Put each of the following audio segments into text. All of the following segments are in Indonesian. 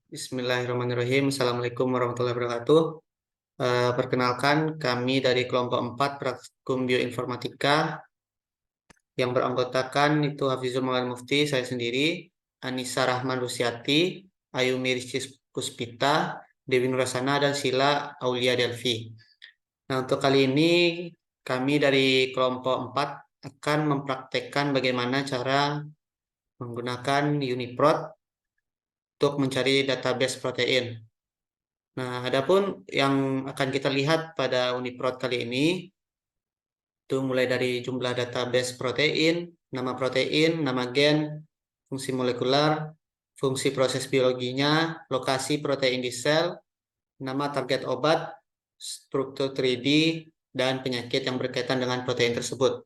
Bismillahirrahmanirrahim. Assalamualaikum warahmatullahi wabarakatuh. Perkenalkan, kami dari kelompok 4 Praktikum Bioinformatika yang beranggotakan itu Hafizul Maulana Mufti, saya sendiri, Anissa Rahman Rusiati, Ayumi Rizky Puspita, Dewi Nurasana, dan Sila Aulia Delvi. Nah, untuk kali ini kami dari kelompok 4 akan mempraktekkan bagaimana cara menggunakan UniProt untuk mencari database protein. Nah, adapun yang akan kita lihat pada UniProt kali ini itu mulai dari jumlah database protein, nama gen, fungsi molekular, fungsi proses biologinya, lokasi protein di sel, nama target obat, struktur 3D, dan penyakit yang berkaitan dengan protein tersebut.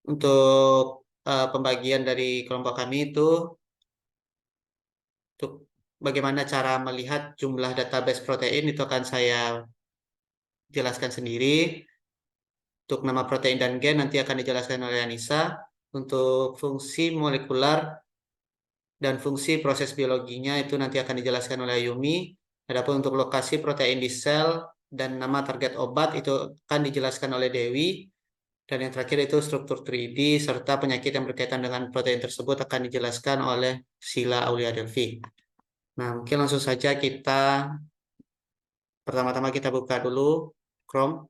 Untuk pembagian dari kelompok kami itu untuk bagaimana cara melihat jumlah database protein itu akan saya jelaskan sendiri. Untuk nama protein dan gen nanti akan dijelaskan oleh Anissa. Untuk fungsi molekular dan fungsi proses biologinya itu nanti akan dijelaskan oleh Yumi. Adapun untuk lokasi protein di sel dan nama target obat itu akan dijelaskan oleh Dewi. Dan yang terakhir itu struktur 3D serta penyakit yang berkaitan dengan protein tersebut akan dijelaskan oleh Sila Aulia Delvi. Nah, mungkin langsung saja pertama-tama kita buka dulu Chrome.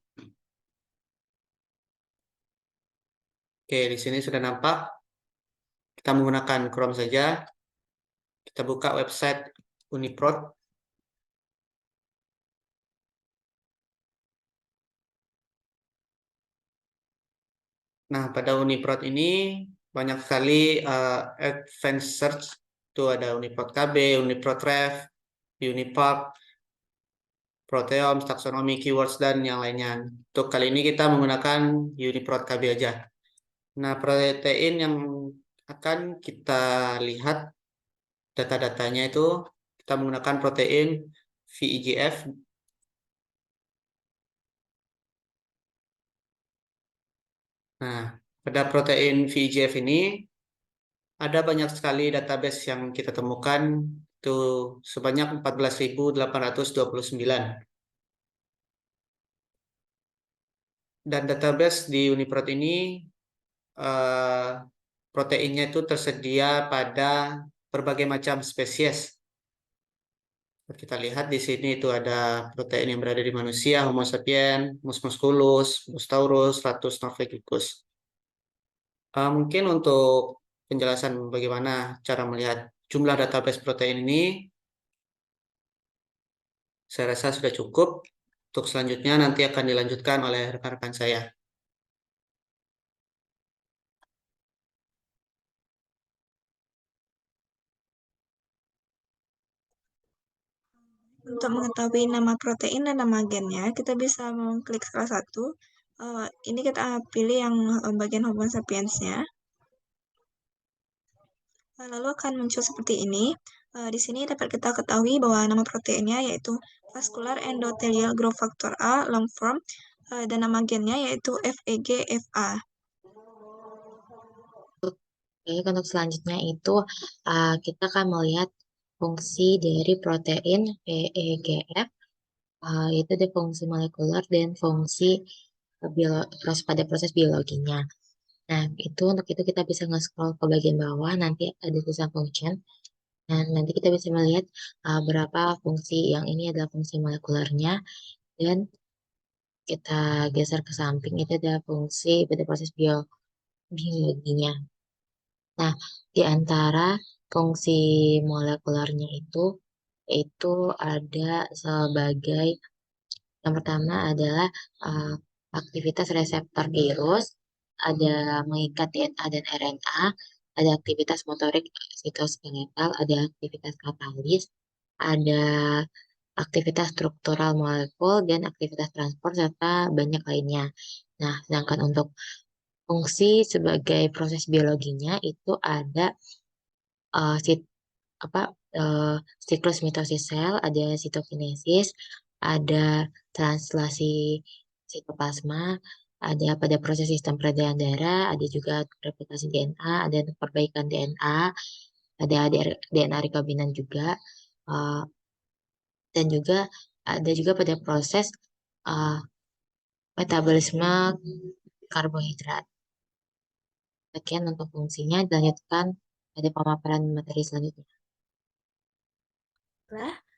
Oke, di sini sudah nampak. Kita menggunakan Chrome saja. Kita buka website UniProt. Nah, pada UniProt ini banyak sekali advanced search. Itu ada UniProt KB, UniProt Ref, UniPub, Proteomes, taksonomi, keywords, dan yang lainnya. Untuk kali ini kita menggunakan UniProt KB aja. Nah, protein yang akan kita lihat data-datanya itu kita menggunakan protein VEGF. Nah, pada protein VEGF ini ada banyak sekali database yang kita temukan itu sebanyak 14.829. Dan database di UniProt ini eh, proteinnya itu tersedia pada berbagai macam spesies. Kita lihat di sini itu ada protein yang berada di manusia, Homo sapiens, Mus musculus, Mus taurus, Ratus norvegicus. Mungkin untuk penjelasan bagaimana cara melihat jumlah database protein ini, saya rasa sudah cukup. Untuk selanjutnya nanti akan dilanjutkan oleh rekan-rekan saya. Untuk mengetahui nama protein dan nama gennya, kita bisa mengklik salah satu. Ini kita pilih yang bagian Homo sapiensnya. Lalu akan muncul seperti ini. Di sini dapat kita ketahui bahwa nama proteinnya yaitu Vascular Endothelial Growth Factor A long form dan nama gennya yaitu FEGFA. Oke, untuk selanjutnya itu kita akan melihat fungsi dari protein VEGF, yaitu ada fungsi molekuler dan fungsi pada proses biologinya. Nah, untuk itu kita bisa nge-scroll ke bagian bawah, nanti ada tulisan function. Dan nanti kita bisa melihat berapa fungsi yang ini adalah fungsi molekulernya, dan kita geser ke samping itu ada fungsi pada proses biologinya. Nah, di antara fungsi molekulernya itu ada sebagai yang pertama adalah uh, aktivitas reseptor virus, ada mengikat DNA dan RNA, ada aktivitas motorik sitoskeletal, ada aktivitas katalis, ada aktivitas struktural molekul, dan aktivitas transport, serta banyak lainnya. Nah, sedangkan untuk fungsi sebagai proses biologinya itu ada uh, sit, apa, uh, siklus mitosis sel, ada sitokinesis, ada translasi sitoplasma, ada pada proses sistem peredaran darah, ada juga replikasi DNA, ada perbaikan DNA, ada DNA rekombinan juga, uh, dan juga ada juga pada proses uh, metabolisme karbohidrat. Sekian untuk fungsinya, dilanjutkan pada pemaparan materi selanjutnya.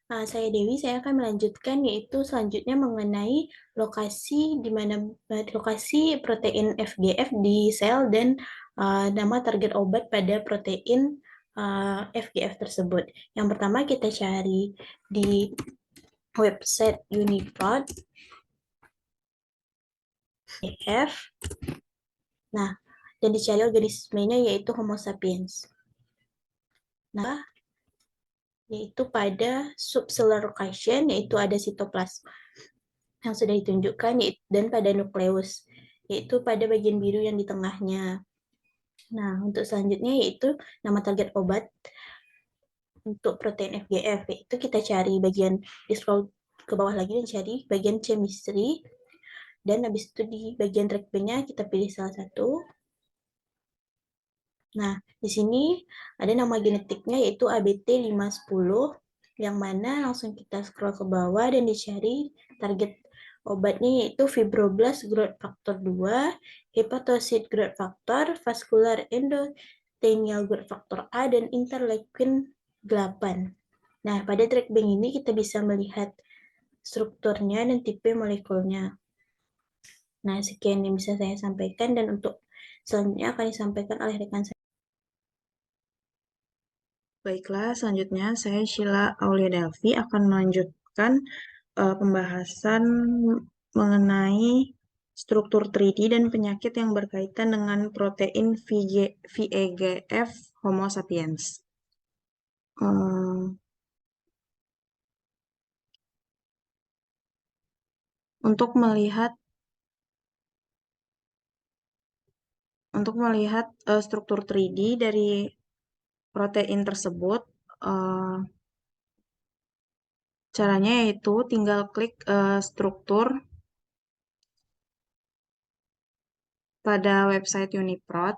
Saya Dewi, saya akan melanjutkan yaitu selanjutnya mengenai lokasi di mana lokasi protein FGF di sel dan nama target obat pada protein FGF tersebut. Yang pertama kita cari di website Uniprot FGF. Nah, dan dicari organismenya yaitu Homo sapiens. Nah, yaitu pada subcellular location, yaitu ada sitoplasma yang sudah ditunjukkan, dan pada nukleus, yaitu pada bagian biru yang di tengahnya. Nah, untuk selanjutnya yaitu nama target obat untuk protein FGF, yaitu kita cari bagian, di scroll ke bawah lagi dan cari bagian chemistry, dan habis itu di bagian track B-nya kita pilih salah satu. Nah, di sini ada nama genetiknya yaitu ABT510, yang mana langsung kita scroll ke bawah dan dicari target obatnya yaitu fibroblast growth factor 2, hepatocyte growth factor, vascular endothelial growth factor A, dan interleukin 8. Nah, pada track bank ini kita bisa melihat strukturnya dan tipe molekulnya. Nah, sekian yang bisa saya sampaikan, dan untuk selanjutnya akan disampaikan oleh rekan saya. Baiklah, selanjutnya saya Sheila Aulia Delvi akan melanjutkan pembahasan mengenai struktur 3D dan penyakit yang berkaitan dengan protein VEGF Homo sapiens. Untuk melihat struktur 3D dari protein tersebut, caranya yaitu tinggal klik struktur pada website Uniprot.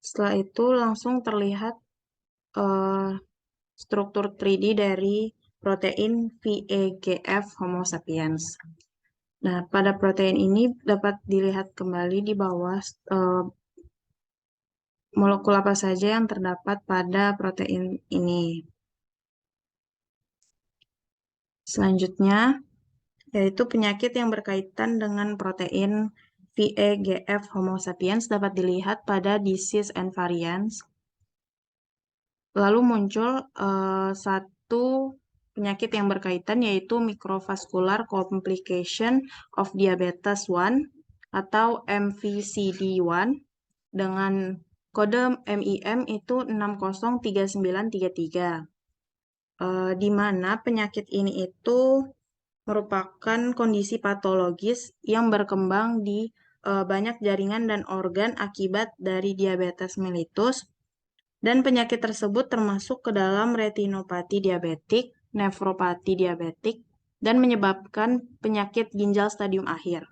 Setelah itu langsung terlihat struktur 3D dari protein VEGF Homo sapiens. Nah, pada protein ini dapat dilihat kembali di bawah molekul apa saja yang terdapat pada protein ini. Selanjutnya, yaitu penyakit yang berkaitan dengan protein VEGF Homo sapiens dapat dilihat pada disease and variants. Lalu muncul satu penyakit yang berkaitan yaitu microvascular complication of diabetes 1 atau MVCD1 dengan kode MIM itu 603933. Di mana penyakit ini itu merupakan kondisi patologis yang berkembang di banyak jaringan dan organ akibat dari diabetes mellitus, dan penyakit tersebut termasuk ke dalam retinopati diabetik, nefropati diabetik, dan menyebabkan penyakit ginjal stadium akhir.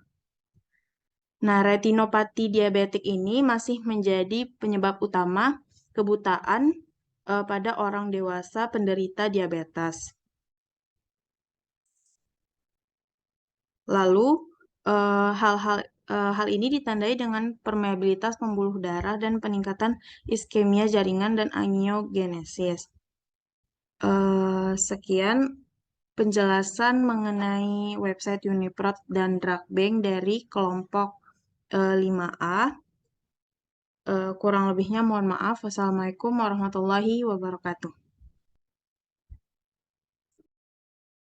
Nah, retinopati diabetik ini masih menjadi penyebab utama kebutaan pada orang dewasa penderita diabetes. Lalu, hal ini ditandai dengan permeabilitas pembuluh darah dan peningkatan iskemia jaringan dan angiogenesis. Sekian penjelasan mengenai website Uniprot dan Drug Bank dari kelompok 5A. Kurang lebihnya mohon maaf. Wassalamualaikum warahmatullahi wabarakatuh.